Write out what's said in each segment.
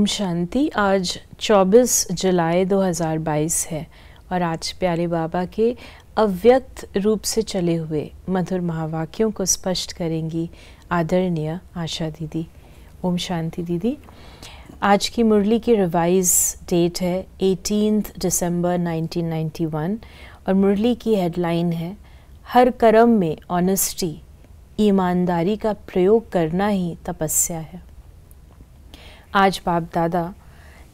शांति। आज 24 जुलाई 2022 है और आज प्यारे बाबा के अव्यक्त रूप से चले हुए मधुर महावाक्यों को स्पष्ट करेंगी आदरणीय आशा दीदी। ओम शांति दीदी। आज की मुरली की रिवाइज डेट है 18 दिसंबर 1991 और मुरली की हेडलाइन है हर कर्म में ऑनेस्टी, ईमानदारी का प्रयोग करना ही तपस्या है। आज बाप दादा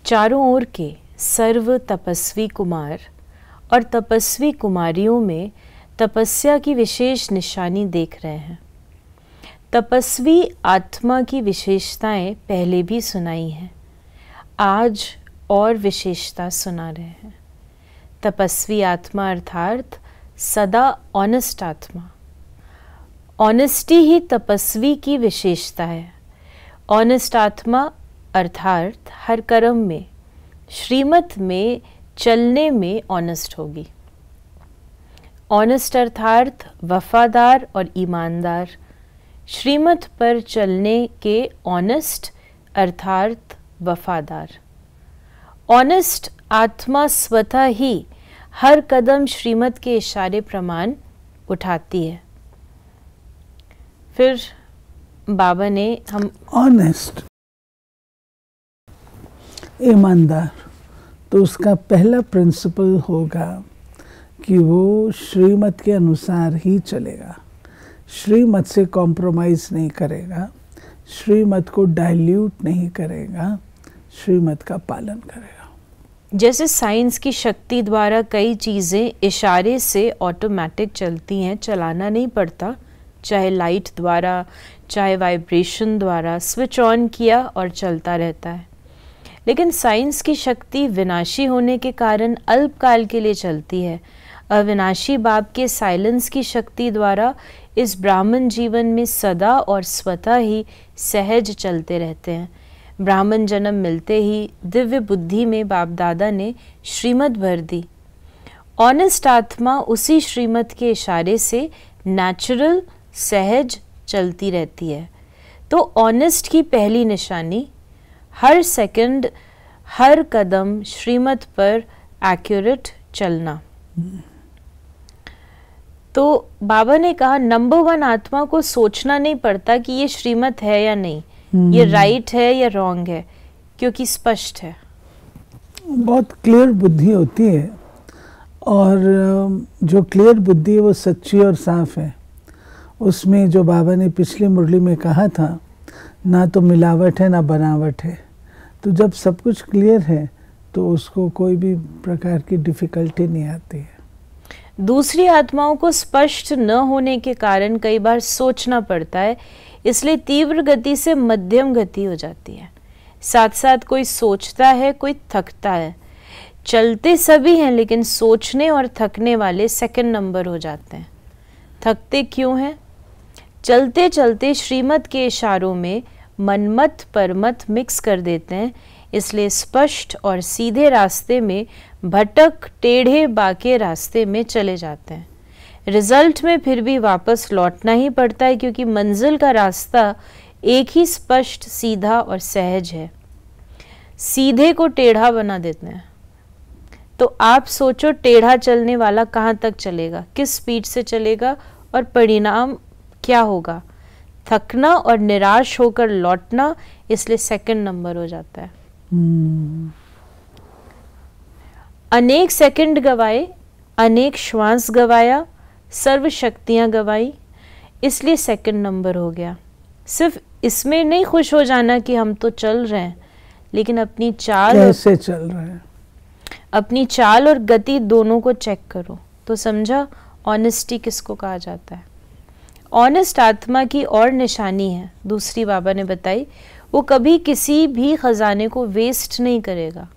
चारों ओर के सर्व तपस्वी कुमार और तपस्वी कुमारियों में तपस्या की विशेष निशानी देख रहे हैं। तपस्वी आत्मा की विशेषताएं पहले भी सुनाई हैं, आज और विशेषता सुना रहे हैं। तपस्वी आत्मा अर्थात सदा ऑनेस्ट आत्मा। ऑनेस्टी ही तपस्वी की विशेषता है। ऑनेस्ट आत्मा अर्थात हर कर्म में, श्रीमत में चलने में ऑनेस्ट होगी। ऑनेस्ट अर्थात वफादार और ईमानदार। श्रीमत पर चलने के ऑनेस्ट अर्थात वफादार। ऑनेस्ट आत्मा स्वतः ही हर कदम श्रीमत के इशारे प्रमाण उठाती है। फिर बाबा ने हम ऑनेस्ट, ईमानदार, तो उसका पहला प्रिंसिपल होगा कि वो श्रीमत के अनुसार ही चलेगा, श्रीमत से कॉम्प्रोमाइज़ नहीं करेगा, श्रीमत को डाइल्यूट नहीं करेगा, श्रीमत का पालन करेगा। जैसे साइंस की शक्ति द्वारा कई चीज़ें इशारे से ऑटोमेटिक चलती हैं, चलाना नहीं पड़ता, चाहे लाइट द्वारा चाहे वाइब्रेशन द्वारा, स्विच ऑन किया और चलता रहता है। लेकिन साइंस की शक्ति विनाशी होने के कारण अल्पकाल के लिए चलती है। अविनाशी बाप के साइलेंस की शक्ति द्वारा इस ब्राह्मण जीवन में सदा और स्वतः ही सहज चलते रहते हैं। ब्राह्मण जन्म मिलते ही दिव्य बुद्धि में बाप दादा ने श्रीमत भर दी। ऑनेस्ट आत्मा उसी श्रीमत के इशारे से नेचुरल सहज चलती रहती है। तो ऑनेस्ट की पहली निशानी हर सेकंड, हर कदम श्रीमत पर एक्यूरेट चलना। तो बाबा ने कहा नंबर 1 आत्मा को सोचना नहीं पड़ता कि ये श्रीमत है या नहीं, ये राइट है या रॉन्ग है, क्योंकि स्पष्ट है। बहुत क्लियर बुद्धि होती है और जो क्लियर बुद्धि है वो सच्ची और साफ है। उसमें जो बाबा ने पिछली मुरली में कहा था, ना तो मिलावट है ना बनावट है। तो जब सब कुछ क्लियर है तो उसको कोई भी प्रकार की डिफ़िकल्टी नहीं आती है। दूसरी आत्माओं को स्पष्ट न होने के कारण कई बार सोचना पड़ता है, इसलिए तीव्र गति से मध्यम गति हो जाती है। साथ साथ कोई सोचता है, कोई थकता है। चलते सभी हैं लेकिन सोचने और थकने वाले सेकंड नंबर हो जाते हैं। थकते क्यों हैं? चलते चलते श्रीमत के इशारों में मनमत परमत मिक्स कर देते हैं, इसलिए स्पष्ट और सीधे रास्ते में भटक टेढ़े बाके रास्ते में चले जाते हैं। रिजल्ट में फिर भी वापस लौटना ही पड़ता है, क्योंकि मंजिल का रास्ता एक ही स्पष्ट, सीधा और सहज है। सीधे को टेढ़ा बना देते हैं। तो आप सोचो टेढ़ा चलने वाला कहाँ तक चलेगा, किस स्पीड से चलेगा और परिणाम क्या होगा? थकना और निराश होकर लौटना, इसलिए सेकंड नंबर हो जाता है। अनेक सेकंड गवाए, अनेक श्वास गवाया, सर्व शक्तियां गवाई, इसलिए सेकंड नंबर हो गया। सिर्फ इसमें नहीं खुश हो जाना कि हम तो चल रहे हैं, लेकिन अपनी चाल कैसे चल रहे हैं, अपनी चाल और गति दोनों को चेक करो तो समझा ऑनेस्टी किसको कहा जाता है। ऑनेस्ट आत्मा की और निशानी है, दूसरी बाबा ने बताई, वो कभी किसी भी खजाने को वेस्ट नहीं करेगा।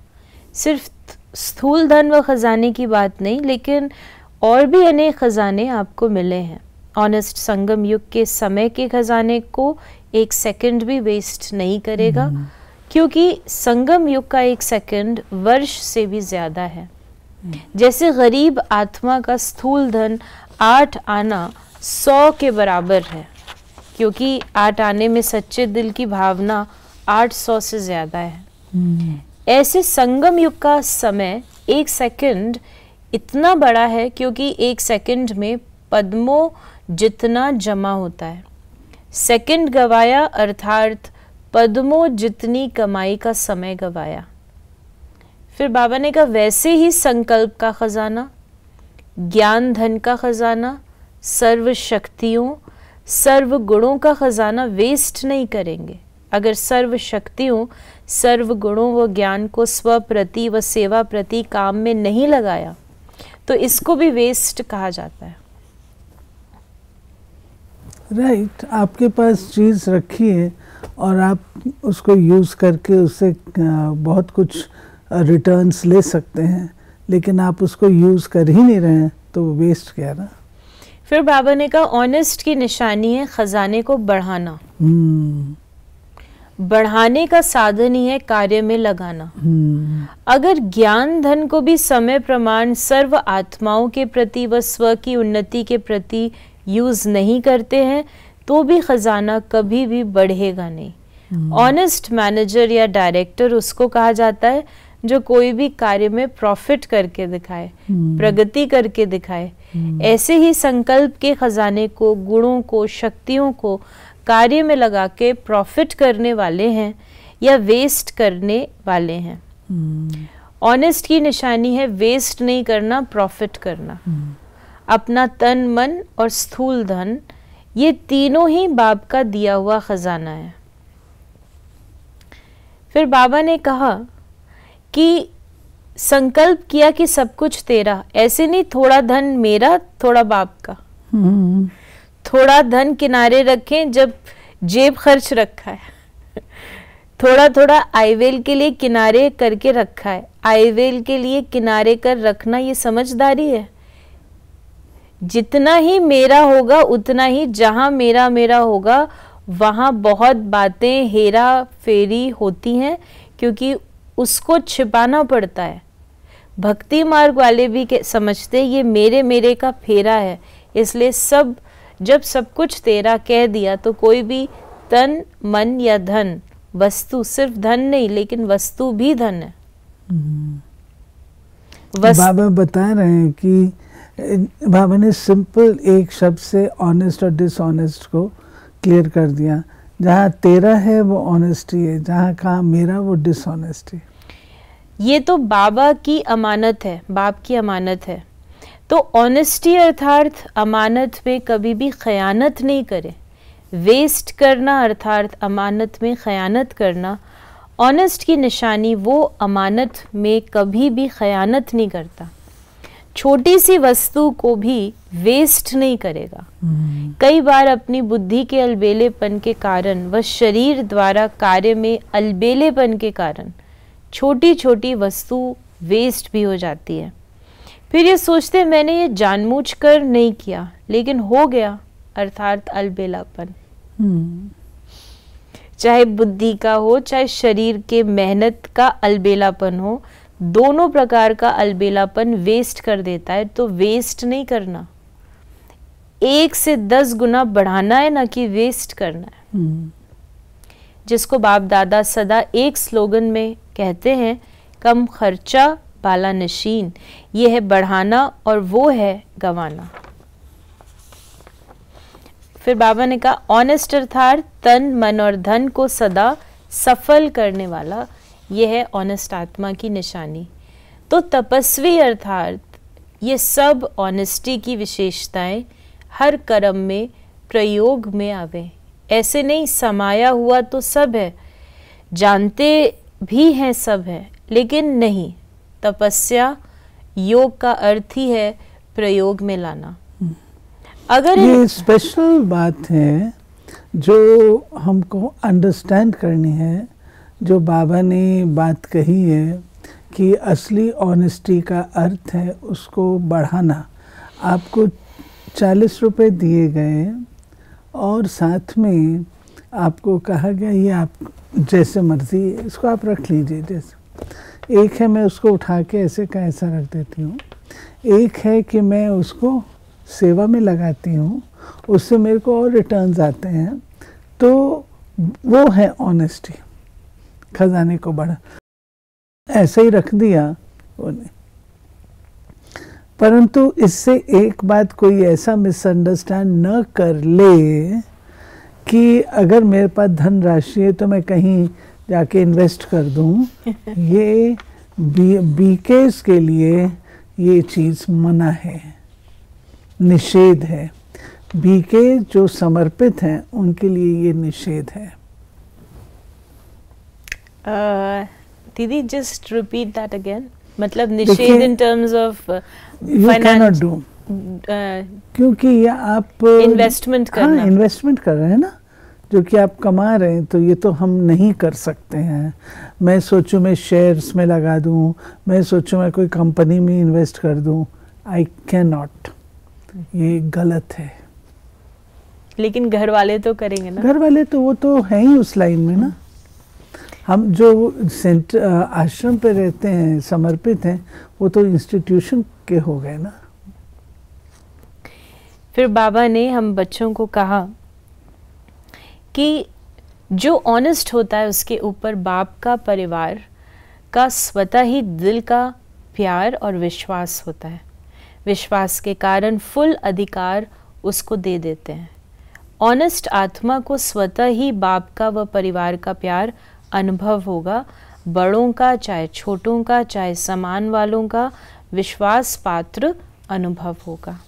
सिर्फ स्थूल धन व खजाने की बात नहीं, लेकिन और भी अनेक खजाने आपको मिले हैं। ऑनेस्ट संगम युग के समय के खजाने को एक सेकंड भी वेस्ट नहीं करेगा, क्योंकि संगम युग का एक सेकंड वर्ष से भी ज़्यादा है। जैसे गरीब आत्मा का स्थूल धन 8 आना 100 के बराबर है, क्योंकि 8 आने में सच्चे दिल की भावना 800 से ज़्यादा है। ऐसे संगम युग का समय 1 सेकंड इतना बड़ा है क्योंकि 1 सेकंड में पद्मों जितना जमा होता है। सेकंड गवाया अर्थात पद्मों जितनी कमाई का समय गवाया। फिर बाबा ने कहा वैसे ही संकल्प का खजाना, ज्ञान धन का खजाना, सर्व शक्तियों सर्व गुणों का खजाना वेस्ट नहीं करेंगे। अगर सर्व शक्तियों सर्व गुणों व ज्ञान को स्व प्रति व सेवा प्रति काम में नहीं लगाया तो इसको भी वेस्ट कहा जाता है। राइट, आपके पास चीज़ रखी है और आप उसको यूज़ करके उससे बहुत कुछ रिटर्न्स ले सकते हैं, लेकिन आप उसको यूज़ कर ही नहीं रहे हैं तो वो वेस्ट क्या ना। फिर बाबा ने कहा ऑनेस्ट की निशानी है खजाने को बढ़ाना। बढ़ाने का साधन ही है कार्य में लगाना। अगर ज्ञान धन को भी समय प्रमाण सर्व आत्माओं के प्रति व स्व की उन्नति के प्रति यूज नहीं करते हैं तो भी खजाना कभी भी बढ़ेगा नहीं। ऑनेस्ट मैनेजर या डायरेक्टर उसको कहा जाता है जो कोई भी कार्य में प्रॉफिट करके दिखाए, प्रगति करके दिखाए। ऐसे ही संकल्प के खजाने को, गुणों को, शक्तियों को कार्य में लगा के प्रॉफिट करने वाले हैं या वेस्ट करने वाले हैं। ऑनेस्ट की निशानी है वेस्ट नहीं करना, प्रॉफिट करना। अपना तन मन और स्थूल धन ये तीनों ही बाप का दिया हुआ खजाना है। फिर बाबा ने कहा कि संकल्प किया कि सब कुछ तेरा, ऐसे नहीं थोड़ा धन मेरा थोड़ा बाप का। थोड़ा धन किनारे रखें जब जेब खर्च रखा है, थोड़ा थोड़ा आईवेल के लिए किनारे करके रखा है। आईवेल के लिए किनारे कर रखना ये समझदारी है। जितना ही मेरा होगा उतना ही, जहां मेरा मेरा होगा वहां बहुत बातें हेरा फेरी होती हैं क्योंकि उसको छिपाना पड़ता है। भक्ति मार्ग वाले भी समझते ये मेरे मेरे का फेरा है, इसलिए जब सब कुछ तेरा कह दिया तो कोई भी तन मन या धन वस्तु, सिर्फ धन नहीं लेकिन वस्तु भी धन है। बाबा बता रहे हैं कि बाबा ने सिंपल एक शब्द से ऑनेस्ट और डिसऑनेस्ट को क्लियर कर दिया। जहाँ तेरा है वो ऑनेस्टी है, जहाँ कहा मेरा वो डिसऑनेस्टी। ये तो बाबा की अमानत है, बाप की अमानत है। तो ऑनेस्टी अर्थात अमानत में कभी भी खयानत नहीं करे। वेस्ट करना अर्थात अमानत में खयानत करना। ऑनेस्ट की निशानी वो अमानत में कभी भी खयानत नहीं करता। छोटी सी वस्तु को भी वेस्ट नहीं करेगा। कई बार अपनी बुद्धि के अलबेलेपन के कारण व शरीर द्वारा कार्य में अलबेलेपन के कारण छोटी छोटी वस्तु वेस्ट भी हो जाती है। फिर ये सोचते मैंने ये जानबूझकर नहीं किया लेकिन हो गया, अर्थात अलबेलापन। चाहे बुद्धि का हो चाहे शरीर के मेहनत का अलबेलापन हो, दोनों प्रकार का अलबेलापन वेस्ट कर देता है। तो वेस्ट नहीं करना, 1 से 10 गुना बढ़ाना है, ना कि वेस्ट करना है। जिसको बाप दादा सदा एक स्लोगन में कहते हैं, कम खर्चा बाला नशीन। ये है बढ़ाना और वो है गंवाना। फिर बाबा ने कहा ऑनेस्ट अर्थात तन मन और धन को सदा सफल करने वाला, यह है ऑनेस्ट आत्मा की निशानी। तो तपस्वी अर्थात ये सब ऑनेस्टी की विशेषताएं हर कर्म में प्रयोग में आवे। ऐसे नहीं समाया हुआ तो सब है, जानते भी हैं सब है, लेकिन नहीं, तपस्या योग का अर्थ ही है प्रयोग में लाना। अगर ये स्पेशल बात है जो हमको अंडरस्टैंड करनी है, जो बाबा ने बात कही है कि असली ऑनेस्टी का अर्थ है उसको बढ़ाना। आपको 40 रुपए दिए गए और साथ में आपको कहा गया ये आप जैसे मर्जी इसको आप रख लीजिए। जैसे एक है मैं उसको उठा के ऐसे का ऐसा रख देती हूँ, एक है कि मैं उसको सेवा में लगाती हूँ, उससे मेरे को और रिटर्न्स आते हैं। तो वो है ऑनेस्टी। खजाने को बढ़ा, ऐसे ही रख दिया उन्हें। परंतु इससे एक बात कोई ऐसा मिसअंडरस्टैंड न कर ले कि अगर मेरे पास धन राशि है तो मैं कहीं जाके इन्वेस्ट कर दूं। ये बीकेस के लिए ये चीज़ मना है, निषेध है। बीके जो समर्पित हैं उनके लिए ये निषेध है। दीदी जस्ट रिपीट दैट अगेन, मतलब निषेध in terms of you can not do, क्योंकि ये आप इन्वेस्टमेंट करना, हाँ इन्वेस्टमेंट कर रहे हैं ना, जो कि आप कमा रहे हैं, तो ये तो हम नहीं कर सकते हैं। मैं सोचूं मैं शेयर्स में लगा दूं, मैं सोचूं मैं कोई कंपनी में इन्वेस्ट कर दूं, आई कैन नॉट, ये गलत है। लेकिन घर वाले तो करेंगे ना, घर वाले तो वो तो हैं ही उस लाइन में ना। हम जो आश्रम पे रहते हैं, समर्पित हैं, वो तो इंस्टीट्यूशन के हो गए ना। फिर बाबा ने हम बच्चों को कहा कि जो ऑनेस्ट होता है उसके ऊपर बाप का, परिवार का स्वतः ही दिल का प्यार और विश्वास होता है। विश्वास के कारण फुल अधिकार उसको दे देते हैं। ऑनेस्ट आत्मा को स्वतः ही बाप का व परिवार का प्यार अनुभव होगा। बड़ों का चाहे छोटों का, चाहे समान वालों का विश्वास पात्र अनुभव होगा।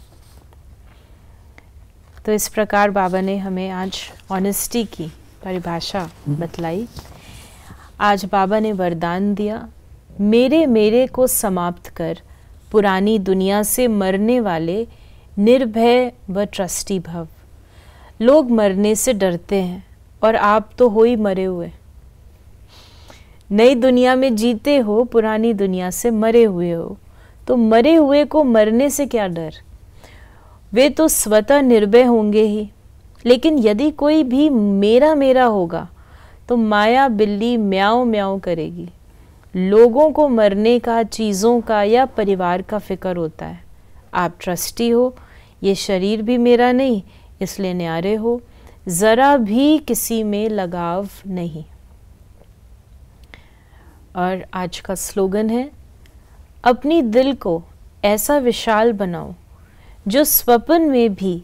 तो इस प्रकार बाबा ने हमें आज ऑनेस्टी की परिभाषा बतलाई। आज बाबा ने वरदान दिया, मेरे मेरे को समाप्त कर पुरानी दुनिया से मरने वाले निर्भय व ट्रस्टी भव। लोग मरने से डरते हैं और आप तो हो ही मरे हुए। नई दुनिया में जीते हो, पुरानी दुनिया से मरे हुए हो, तो मरे हुए को मरने से क्या डर? वे तो स्वतः निर्भय होंगे ही। लेकिन यदि कोई भी मेरा मेरा होगा तो माया बिल्ली म्याऊं म्याऊं करेगी। लोगों को मरने का, चीज़ों का या परिवार का फिक्र होता है। आप ट्रस्टी हो, ये शरीर भी मेरा नहीं, इसलिए न्यारे हो, ज़रा भी किसी में लगाव नहीं। और आज का स्लोगन है, अपनी दिल को ऐसा विशाल बनाओ जो स्वप्न में भी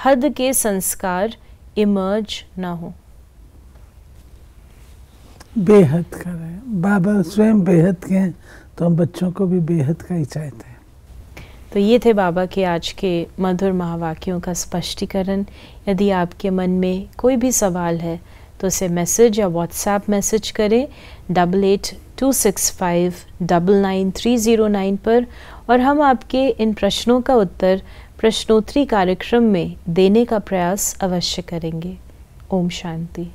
हद के संस्कार इमर्ज ना हो। बेहद का है, बाबा स्वयं बेहद के हैं, तो हम बच्चों को भी बेहद का ही चाहते हैं। तो ये थे बाबा के आज के मधुर महावाक्यों का स्पष्टीकरण। यदि आपके मन में कोई भी सवाल है तो उसे मैसेज या व्हाट्सएप मैसेज करें 8826599309 पर, और हम आपके इन प्रश्नों का उत्तर प्रश्नोत्तरी कार्यक्रम में देने का प्रयास अवश्य करेंगे। ओम शांति।